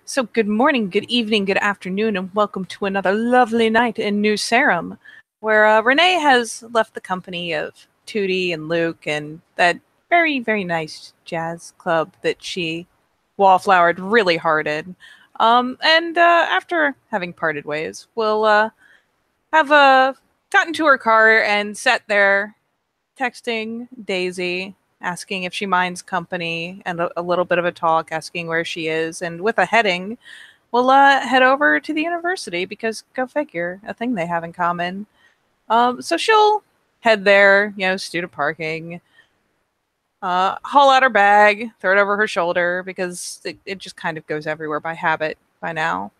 So good morning, good evening, good afternoon, and welcome to another lovely night in New Sarum, where Renee has left the company of Tootie and Luke and that very, very nice jazz club that she wallflowered really hard in. And after having parted ways, we'll have gotten to her car and sat there texting Daisy, asking if she minds company, and a little bit of a talk, asking where she is, and with a heading, we'll head over to the university because go figure, a thing they have in common. So she'll head there, student parking, haul out her bag, throw it over her shoulder because it just kind of goes everywhere by habit by now.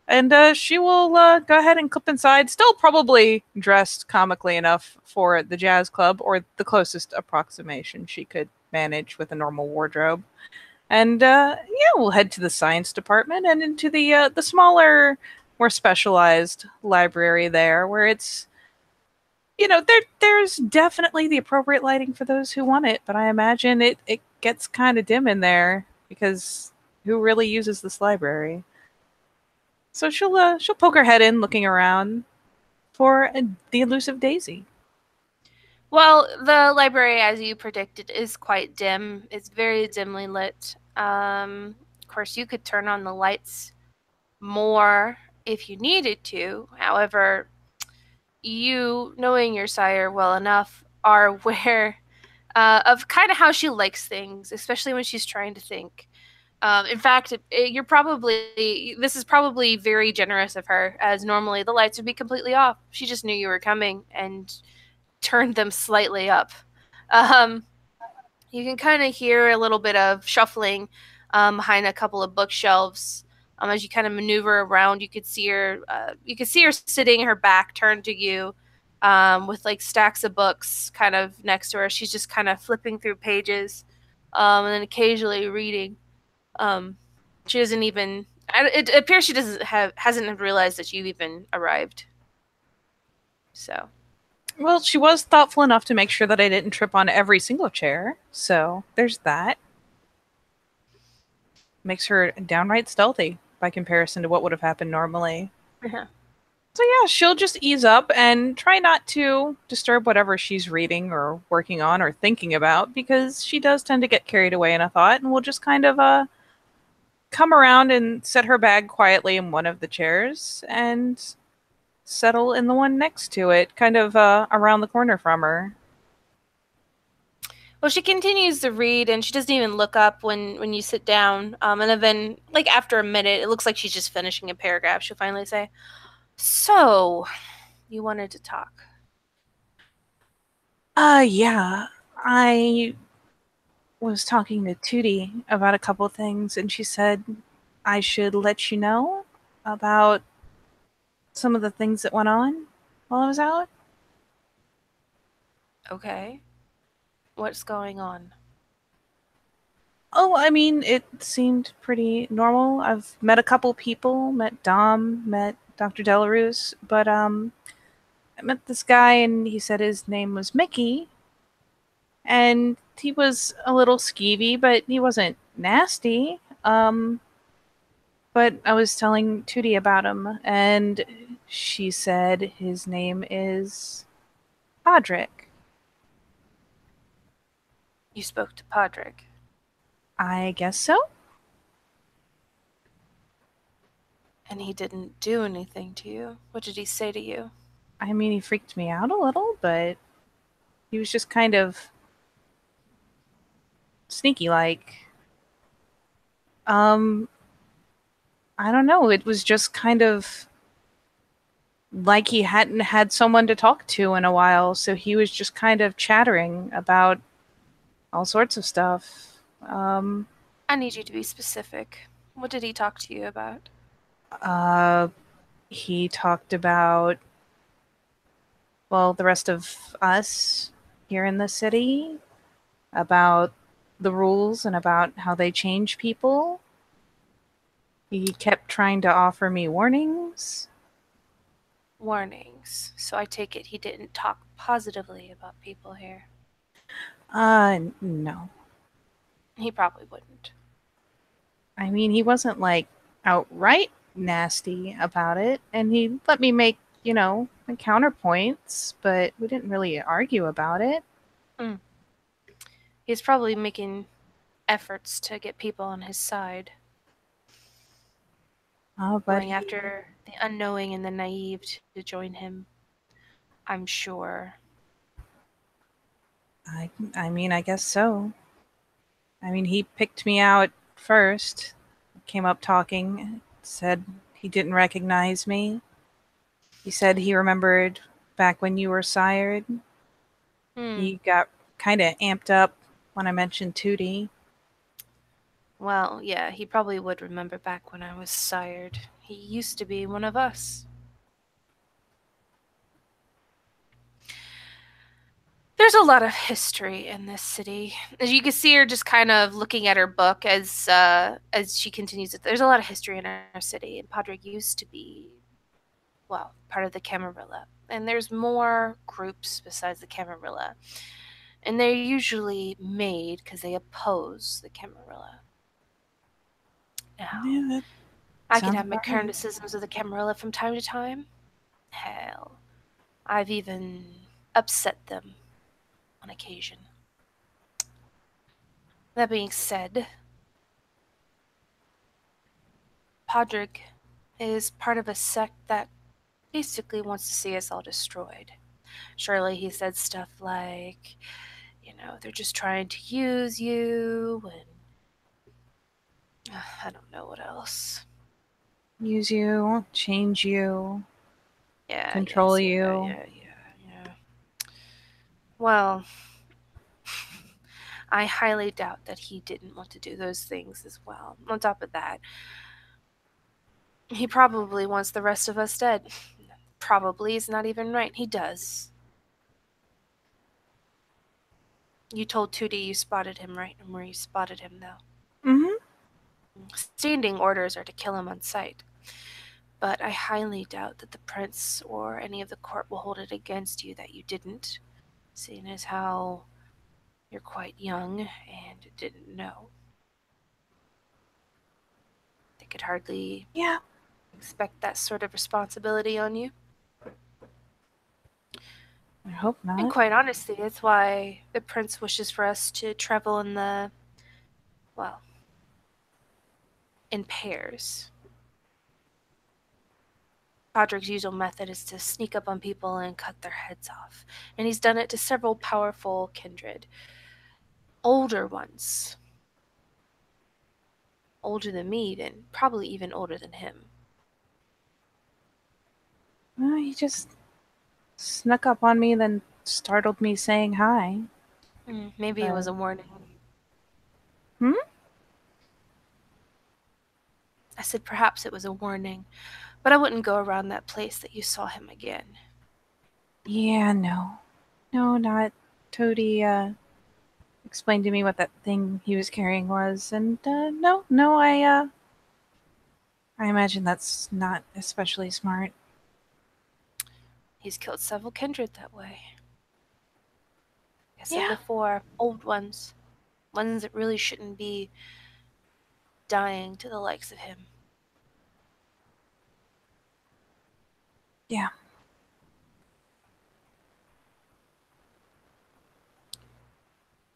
And she will go ahead and clip inside, still probably dressed comically enough for the jazz club, or the closest approximation she could manage with a normal wardrobe. And yeah, we'll head to the science department and into the smaller, more specialized library there, where it's there's definitely the appropriate lighting for those who want it, but I imagine it gets kind of dim in there because who really uses this library? So she'll poke her head in, looking around for the elusive Daisy. Well, the library, as you predicted, is quite dim. It's very dimly lit. Of course, you could turn on the lights more if you needed to. However, you, knowing your sire well enough, are aware of kind of how she likes things, especially when she's trying to think. In fact, this is probably very generous of her, as normally the lights would be completely off. She just knew you were coming and turned them slightly up. Um, you can kind of hear a little bit of shuffling behind a couple of bookshelves. As you kind of maneuver around, you could see her. You could see her sitting, her back turned to you, with like stacks of books kind of next to her. She's just kind of flipping through pages, and then occasionally reading. Um, she doesn't even. It appears she hasn't realized that you've even arrived. So. Well, she was thoughtful enough to make sure that I didn't trip on every single chair, so there's that. Makes her downright stealthy by comparison to what would have happened normally. Uh-huh. So yeah, she'll just ease up and try not to disturb whatever she's reading or working on or thinking about, because she does tend to get carried away in a thought, and we'll just kind of come around and set her bag quietly in one of the chairs and settle in the one next to it, kind of around the corner from her. Well, she continues to read, and she doesn't even look up when you sit down. And then, like after a minute, it looks like she's just finishing a paragraph. She'll finally say, "So, you wanted to talk?" Yeah. I was talking to Tootie about a couple things, and she said I should let you know about some of the things that went on while I was out. Okay. What's going on? Oh, I mean, it seemed pretty normal. I've met a couple people, met Dom, met Dr. Delarose, but I met this guy and he said his name was Mickey, and he was a little skeevy, but he wasn't nasty. But I was telling Tootie about him, and she said his name is Podrick. You spoke to Podrick. I guess so. And he didn't do anything to you. What did he say to you? I mean, he freaked me out a little, but he was just kind of sneaky like. Um, I don't know. It was just kind of like he hadn't had someone to talk to in a while, so he was just kind of chattering about all sorts of stuff. I need you to be specific. What did he talk to you about? Uh, he talked about, well, the rest of us here in the city, about the rules and about how they change people. He kept trying to offer me warnings. Warnings. So I take it he didn't talk positively about people here. No. He probably wouldn't. I mean, he wasn't like outright nasty about it, and he let me make, counterpoints, but we didn't really argue about it. Mm. He's probably making efforts to get people on his side, Oh, but going after the unknowing and the naive to join him. I'm sure. I mean, I guess so. I mean, he picked me out first, came up talking, said he didn't recognize me. He said he remembered back when you were sired. Hmm. He got kind of amped up when I mentioned Tootie. Well, yeah, he probably would remember back when I was sired. He used to be one of us. There's a lot of history in this city. As you can see her just kind of looking at her book as she continues. There's a lot of history in our city, and Podrick used to be, well, part of the Camarilla. And there's more groups besides the Camarilla. And they're usually made because they oppose the Camarilla. Now, Yeah, that I can sounds have my about right. criticisms of the Camarilla from time to time. Hell, I've even upset them on occasion. That being said, Podrick is part of a sect that basically wants to see us all destroyed. Surely he said stuff like, they're just trying to use you, and I don't know what else. Use you, change you, Yeah, control yes, yeah, you. yeah, yeah, yeah. Well, I highly doubt that he didn't want to do those things as well. On top of that, he probably wants the rest of us dead. Probably is not even right. He does. You told Tootie you spotted him, right? And where you spotted him, though. Mm-hmm. Standing orders are to kill him on sight. But I highly doubt that the prince or any of the court will hold it against you that you didn't, seeing as how you're quite young and didn't know. They could hardly Yeah, expect that sort of responsibility on you. I hope And not. quite honestly, it's why the prince wishes for us to travel well, in pairs. Podrick's usual method is to sneak up on people and cut their heads off, and he's done it to several powerful kindred. Older ones. Older than me, even. Probably even older than him. Well, he just snuck up on me, then startled me saying hi. Maybe it was But, a warning. hmm? I said perhaps it was a warning, but I wouldn't go around that place that you saw him again. Yeah, no. No, not. Toady, explained to me what that thing he was carrying was, and, no, I imagine that's not especially smart. He's killed several kindred that way. Like I said Yeah. before, old ones. Ones that really shouldn't be dying to the likes of him. Yeah.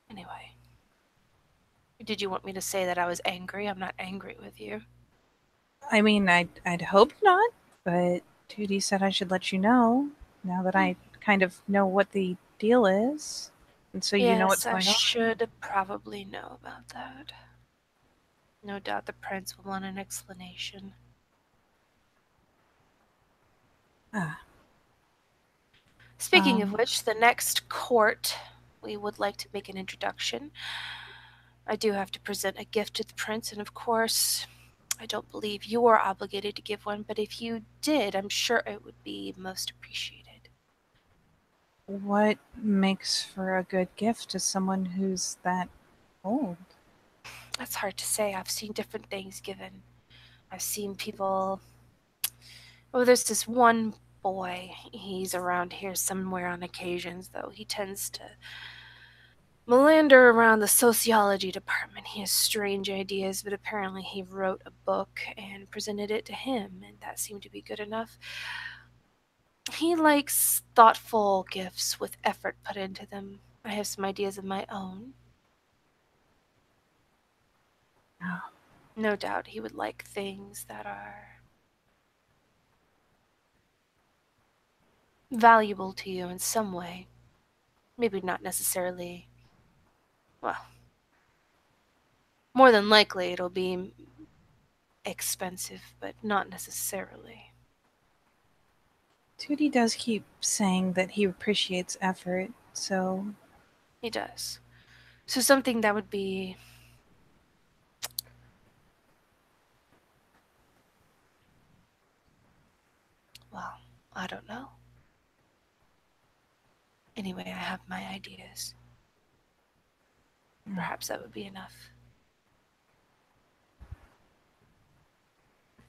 Anyway. Did you want me to say that I was angry? I'm not angry with you. I mean, I'd hoped not, but Tootie said I should let you know, now that I kind of know what the deal is, and so you know Yes, what's I going on. should probably know about that. No doubt the prince will want an explanation. Ah, Speaking of which, the next court, we would like to make an introduction. I do have to present a gift to the prince, and of course, I don't believe you are obligated to give one, but if you did, I'm sure it would be most appreciated. what makes for a good gift to someone who's that old? That's hard to say. I've seen different things given. I've seen people. Oh, there's this one boy. He's around here somewhere on occasions, though. He tends to Melander around the sociology department. He has strange ideas, but apparently he wrote a book and presented it to him, and that seemed to be good enough. He likes thoughtful gifts with effort put into them. I have some ideas of my own. Oh. No doubt he would like things that are valuable to you in some way. Maybe not necessarily, well, more than likely it'll be expensive, but not necessarily. Tootie does keep saying that he appreciates effort, so... He does. So something that would be... well, I don't know. Anyway, I have my ideas. Perhaps that would be enough.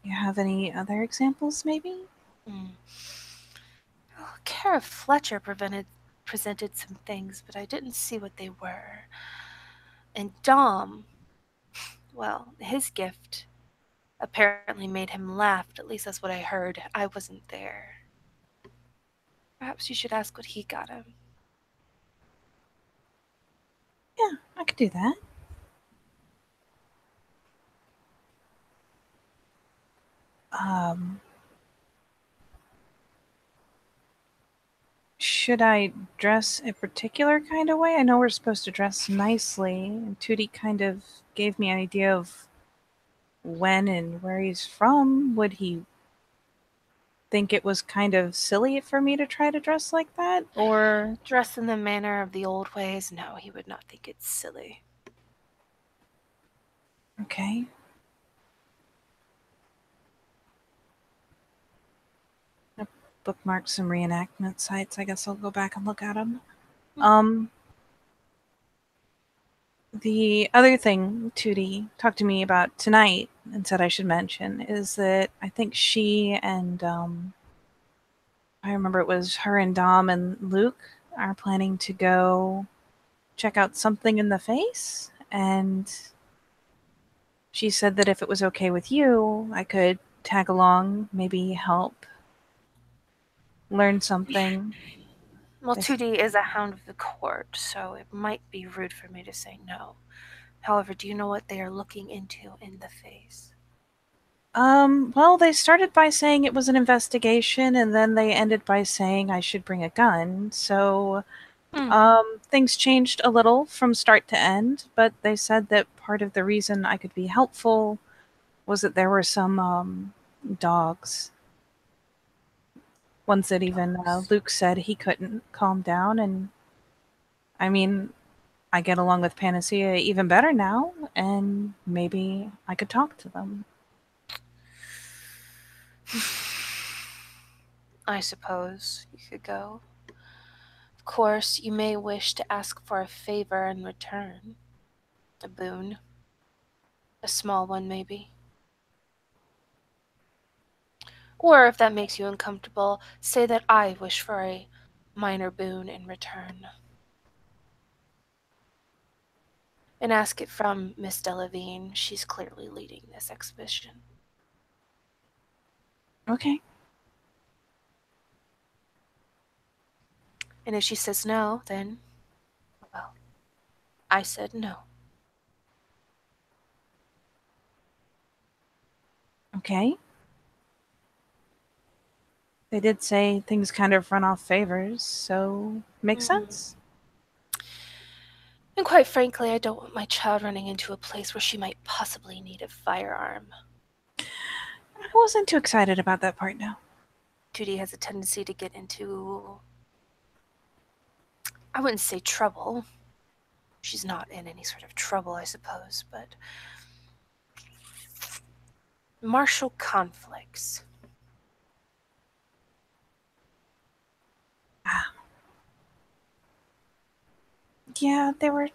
You have any other examples, maybe? Oh, Kara Fletcher presented some things, but I didn't see what they were. And Dom, well, his gift apparently made him laugh, at least that's what I heard. I wasn't there. Perhaps you should ask what he got him. Yeah, I could do that. Should I dress a particular kind of way? I know we're supposed to dress nicely, and Tootie kind of gave me an idea of when and where he's from. Would he think it was kind of silly for me to try to dress like that, or... Dress in the manner of the old ways? No, he would not think it's silly. Okay. I bookmarked some reenactment sites. I guess I'll go back and look at them. The other thing Tootie talked to me about tonight and said I should mention is that I think she and, I remember it was her and Dom and Luke are planning to go check out something in the face, and she said that if it was okay with you, I could tag along, maybe help learn something. Well, Tootie is a hound of the court, so it might be rude for me to say no. However, do you know what they are looking into in the face? Well, they started by saying it was an investigation, and then they ended by saying I should bring a gun, so... things changed a little from start to end, but they said that part of the reason I could be helpful was that there were some, dogs. Ones that even Luke said he couldn't calm down, and I mean, I get along with Panacea even better now, and maybe I could talk to them. I suppose you could go. Of course, you may wish to ask for a favor in return. A boon. A small one, maybe. Or, if that makes you uncomfortable, say that I wish for a minor boon in return. And ask it from Miss Delavine. She's clearly leading this exhibition. Okay. And if she says no, then, well, I said no. Okay. They did say things kind of run off favors, so makes sense. And quite frankly, I don't want my child running into a place where she might possibly need a firearm. I wasn't too excited about that part now. Tootie has a tendency to get into... I wouldn't say trouble. She's not in any sort of trouble, I suppose, but... martial conflicts. Yeah, they were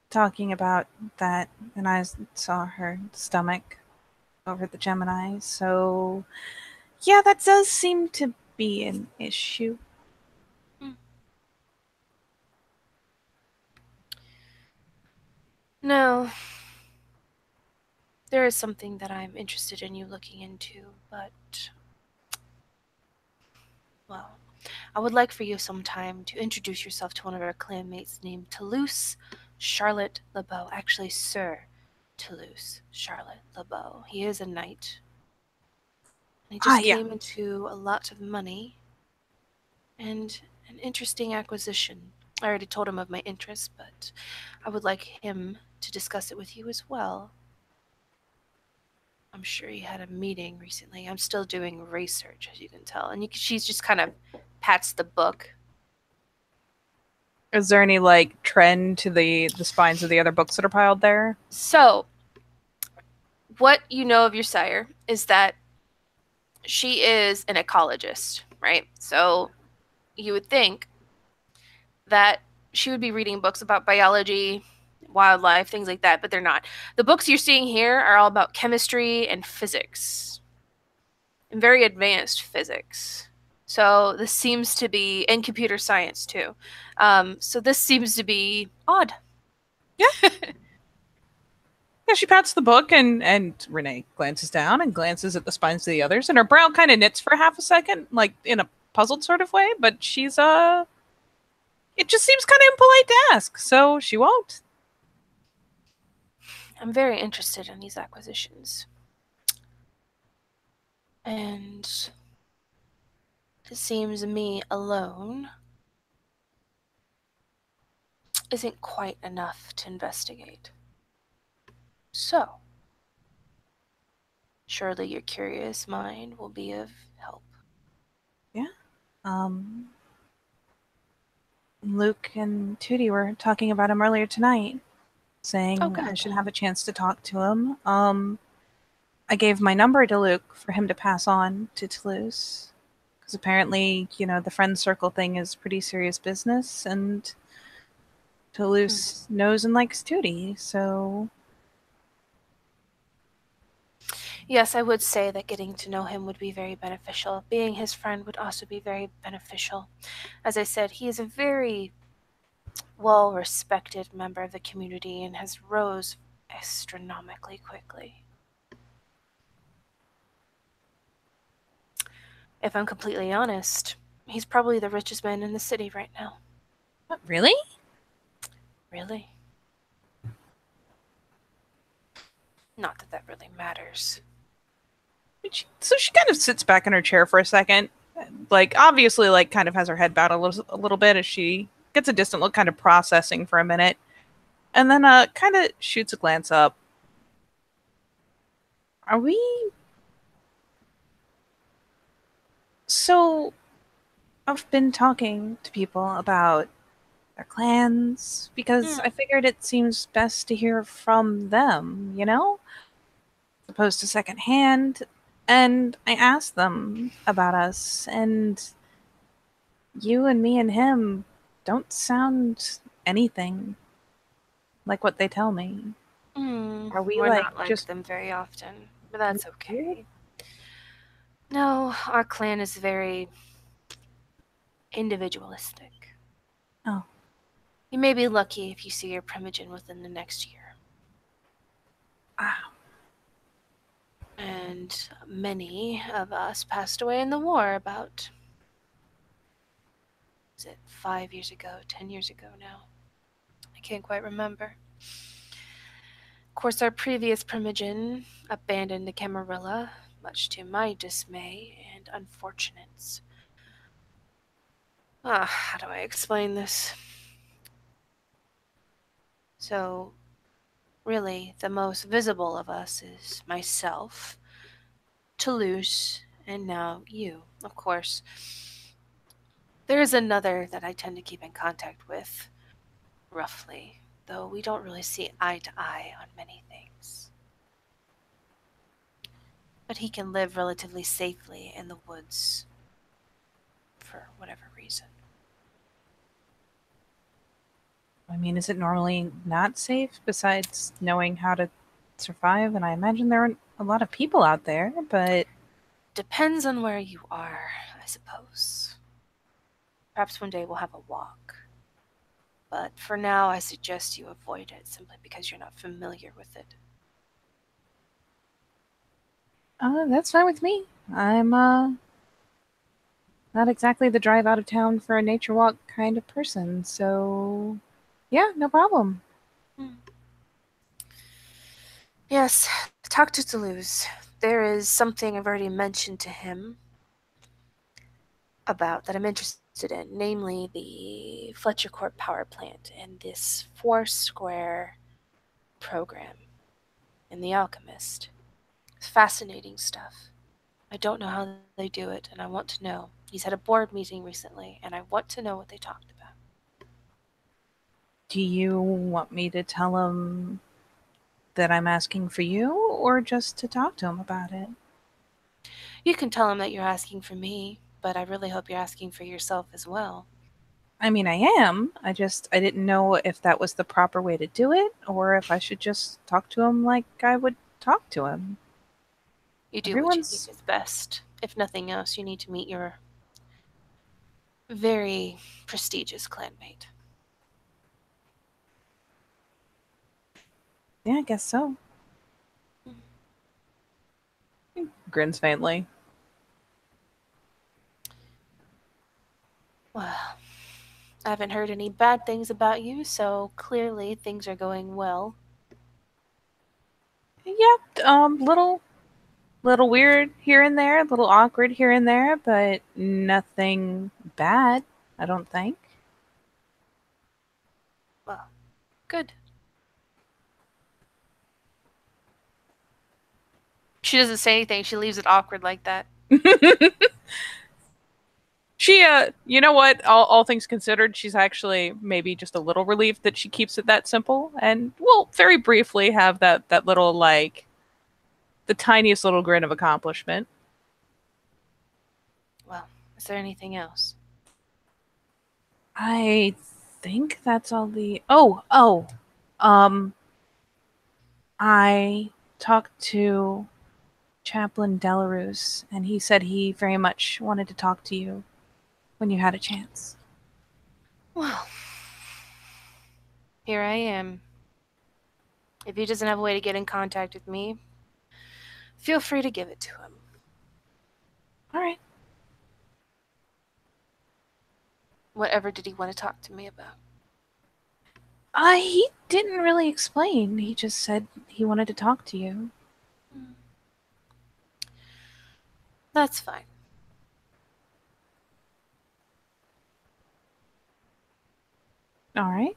talking about that, and I saw her stomach over the Gemini, so yeah, that does seem to be an issue. No. There is something that I'm interested in you looking into, but, well, I would like for you sometime to introduce yourself to one of our clanmates named Toulouse Charlotte LeBeau. Actually, Sir Toulouse Charlotte LeBeau. He is a knight. And he Ah, just yeah. came into a lot of money and an interesting acquisition. I already told him of my interest, but I would like him to discuss it with you as well. I'm sure he had a meeting recently. I'm still doing research, as you can tell. And she's just kind of pats the book. Is there any like trend to the spines of the other books that are piled there? So, what you know of your sire is that she is an ecologist, right? So, you would think that she would be reading books about biology, wildlife, things like that, but they're not. The books you're seeing here are all about chemistry and physics, and very advanced physics. So this seems to be, in computer science too. So this seems to be odd. Yeah. Yeah, she pats the book and Renee glances down and glances at the spines of the others, and her brow kind of knits for half a second, like in a puzzled sort of way, but she's it just seems kind of impolite to ask, so she won't. I'm very interested in these acquisitions. And it seems me alone isn't quite enough to investigate. So, surely your curious mind will be of help. Yeah. Luke and Tootie were talking about him earlier tonight, Oh, saying I good. should have a chance to talk to him. I gave my number to Luke for him to pass on to Toulouse. Because apparently, the friend circle thing is pretty serious business, and Toulouse knows and likes Tootie, so. Yes, I would say that getting to know him would be very beneficial. Being his friend would also be very beneficial. As I said, he is a very well respected member of the community and has rose astronomically quickly. If I'm completely honest, he's probably the richest man in the city right now. What, really? Really? Not that that really matters. So she kind of sits back in her chair for a second, like obviously, like kind of has her head bowed a little bit as she gets a distant look, kind of processing for a minute, and then kind of shoots a glance up. Are we? So I've been talking to people about their clans because I figured it seems best to hear from them, as opposed to secondhand. And I asked them about us, and you and me and him don't sound anything like what they tell me. Are we We're like not like just them very often, but that's weird? okay. No, our clan is very individualistic. Oh, You may be lucky if you see your primogen within the next year. ah, And many of us passed away in the war about, is it 5 years ago, 10 years ago now? I can't quite remember. Of course, our previous primogen abandoned the Camarilla, much to my dismay and unfortunates. How do I explain this? So, really, the most visible of us is myself, Toulouse, and now you, of course. There is another that I tend to keep in contact with, roughly, though we don't really see eye to eye on many things. But he can live relatively safely in the woods for whatever reason. I mean, is it normally not safe besides knowing how to survive? And I imagine there are a lot of people out there, but Depends on where you are, I suppose. Perhaps one day we'll have a walk. but for now I suggest you avoid it simply because you're not familiar with it. That's fine with me. I'm not exactly the drive out of town for a nature walk kind of person, so yeah, no problem. Hmm. Yes, talk to Toulouse. There is something I've already mentioned to him about that I'm interested in, namely the Fletcher Court power plant and this four square program in The Alchemist. It's fascinating stuff. I don't know how they do it, and I want to know. He's had a board meeting recently, and I want to know what they talked about. Do you want me to tell him that I'm asking for you, or just to talk to him about it? You can tell him that you're asking for me, but I really hope you're asking for yourself as well. I mean, I am. I didn't know if that was the proper way to do it, or if I should just talk to him like I would talk to him. You do what you think Everyone's, is best. If nothing else, you need to meet your very prestigious clanmate. yeah, I guess so. Grins faintly. Well, I haven't heard any bad things about you, so clearly things are going well. Yep, little weird here and there, a little awkward here and there, but nothing bad, I don't think. Well, good. She doesn't say anything. She leaves it awkward like that. She, you know what? All things considered, she's actually maybe just a little relieved that she keeps it that simple, and we'll very briefly have that little like the tiniest little grin of accomplishment. Well, is there anything else? I think that's all the. Oh, um, I talked to Chaplain Delarose, and he said he very much wanted to talk to you when you had a chance. Well, here I am. If he doesn't have a way to get in contact with me, feel free to give it to him. All right. Whatever did he want to talk to me about? He didn't really explain. He just said he wanted to talk to you. That's fine. All right.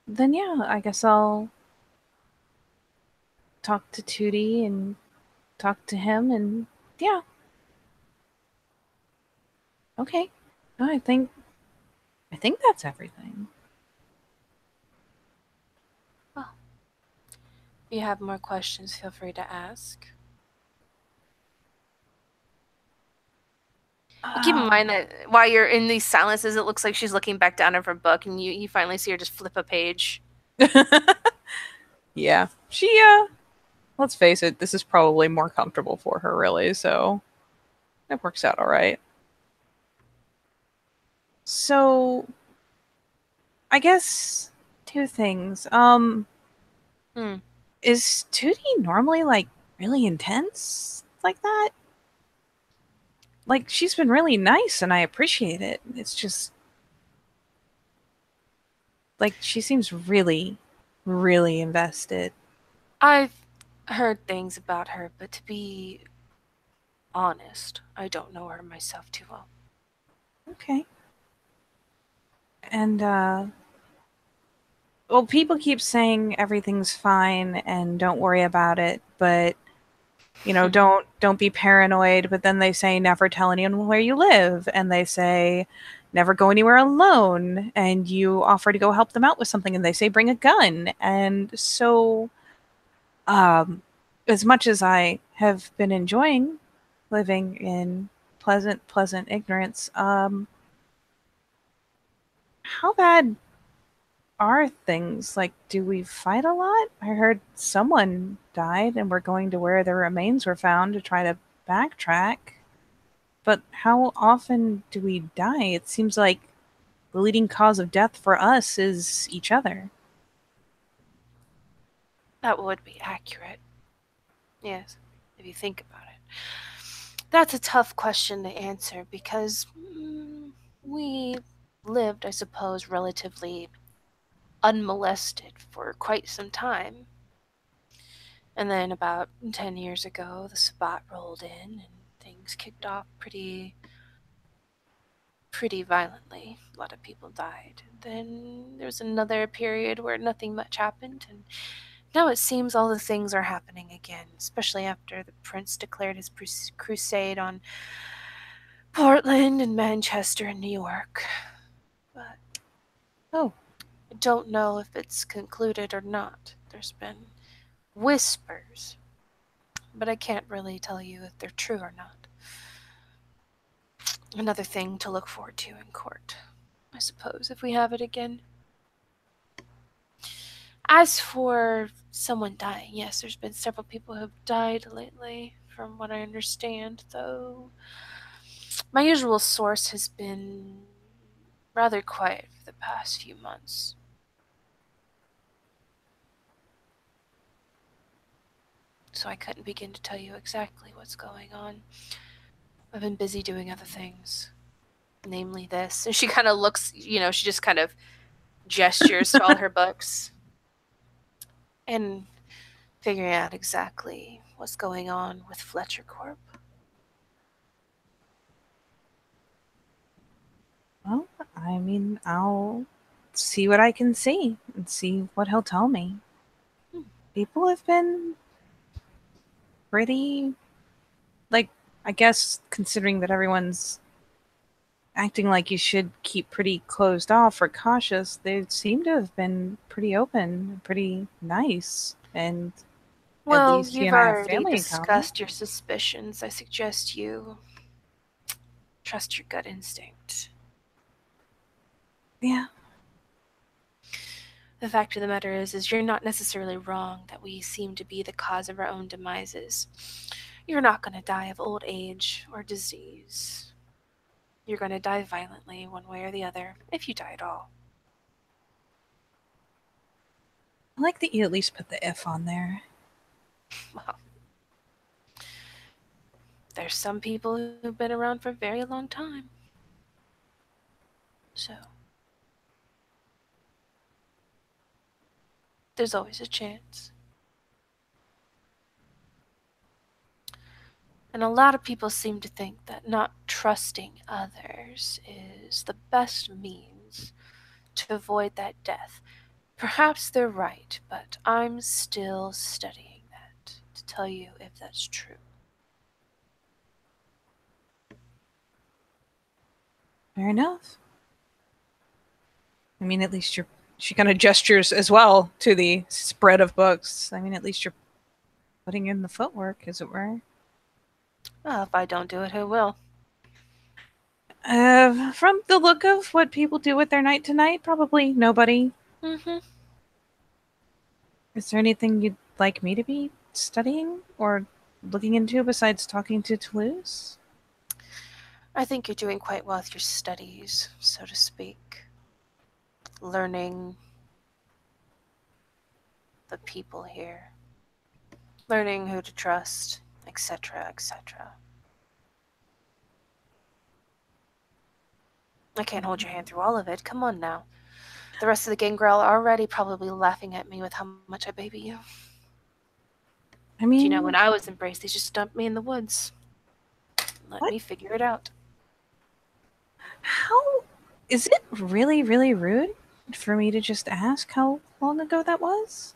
Then yeah, I guess I'll talk to Tootie and talk to him and yeah. Okay. No, I think that's everything. Well, if you have more questions, feel free to ask. And keep in mind that while you're in these silences, it looks like she's looking back down at her book, and you finally see her just flip a page. Yeah. She let's face it, this is probably more comfortable for her really, so it works out all right. So, I guess two things. Hmm. Is Tootie normally like really intense like that? Like she's been really nice and I appreciate it. It's just like she seems really really invested. I've heard things about her, but to be honest, I don't know her myself too well. Okay. And well, people keep saying everything's fine and don't worry about it, but don't be paranoid, but then they say never tell anyone where you live, and they say never go anywhere alone, and you offer to go help them out with something and they say bring a gun. And so as much as I have been enjoying living in pleasant ignorance, how bad are things? Like, do we fight a lot? I heard someone died and we're going to where their remains were found to try to backtrack. But how often do we die? It seems like the leading cause of death for us is each other. That would be accurate. Yes, if you think about it. That's a tough question to answer because we lived, I suppose, relatively unmolested for quite some time. And then about 10 years ago, the Sabbat rolled in and things kicked off pretty violently. A lot of people died. Then there was another period where nothing much happened, and now it seems all the things are happening again, especially after the prince declared his crusade on Portland and Manchester and New York. But Oh, I don't know if it's concluded or not. There's been whispers, but I can't really tell you if they're true or not. Another thing to look forward to in court, I suppose, if we have it again. As for someone dying, yes, there's been several people who have died lately, from what I understand, though my usual source has been rather quiet for the past few months. So I couldn't begin to tell you exactly what's going on. I've been busy doing other things, namely this. And she kind of looks, she just kind of gestures to all her books and figuring out exactly what's going on with Fletcher Corp. well, I mean, I'll see what I can see and see what he'll tell me. People have been pretty, like, I guess, considering that everyone's acting like you should keep pretty closed off or cautious, they seem to have been pretty open, pretty nice, and at Well, least he you've and I have already family in common. discussed your suspicions. I suggest you trust your gut instinct. Yeah. The fact of the matter is you're not necessarily wrong that we seem to be the cause of our own demises. You're not going to die of old age or disease. You're going to die violently one way or the other, if you die at all. I like that you at least put the if on there. Well, there's some people who've been around for a very long time. So, there's always a chance. And a lot of people seem to think that not trusting others is the best means to avoid that death. Perhaps they're right, but I'm still studying that to tell you if that's true. Fair enough. I mean, at least you're. She kind of gestures as well to the spread of books. I mean, at least you're putting in the footwork, as it were. Well, if I don't do it, who will? From the look of what people do with their night to night, probably nobody. Mm-hmm. Is there anything you'd like me to be studying or looking into besides talking to Toulouse? I think you're doing quite well with your studies, so to speak. Learning the people here. Learning who to trust, etc., etc. I can't hold your hand through all of it. Come on now. The rest of the gangrel are already probably laughing at me with how much I baby you. I mean, Do you know, when I was embraced, they just dumped me in the woods. Let what? me figure it out. How is it really, really rude for me to just ask how long ago that was?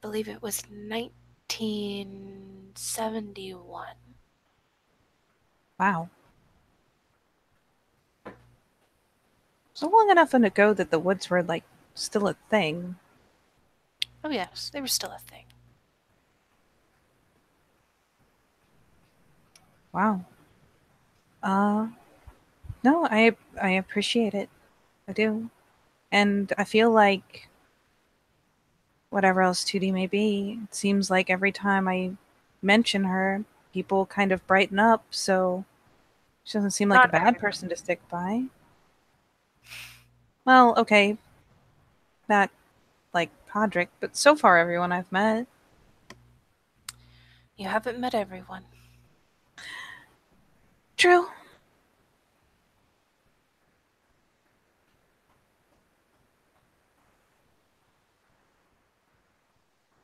Believe it was 1971. Wow. So long enough ago that the woods were, like, still a thing. Oh, yes, they were still a thing. Wow. Uh, no, I appreciate it. I do. And I feel like whatever else 2D may be, it seems like every time I mention her, people kind of brighten up, so She doesn't seem like Not a bad everyone. person to stick by. Well, okay, not like Podrick, but so far everyone I've met. You haven't met everyone. True.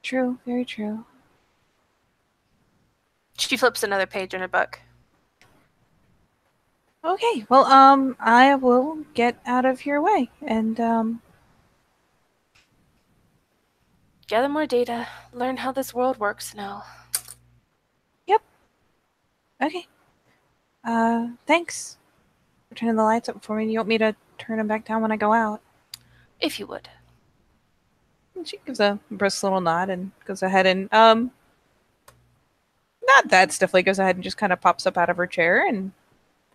True, very true. She flips another page in her book. Okay, well, I will get out of your way, and, Gather more data. Learn how this world works now. Yep. Okay. Thanks for turning the lights up for me. You want me to turn them back down when I go out? If you would. And she gives a brisk little nod and goes ahead and, not that stiffly, goes ahead and just kind of pops up out of her chair and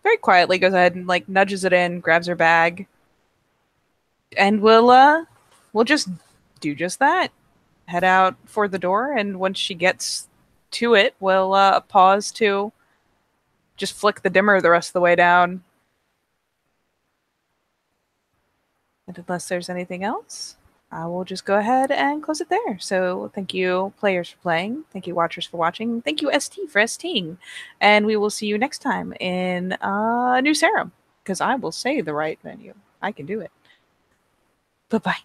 very quietly goes ahead and, like, nudges it in, grabs her bag, and we'll just do just that. Head out for the door, and once she gets to it, we'll, pause to just flick the dimmer the rest of the way down. And unless there's anything else, I will just go ahead and close it there. So thank you, players, for playing. Thank you, watchers, for watching. Thank you, ST, for STing. And we will see you next time in New Serum, because I will say the right menu. I can do it. Bye-bye.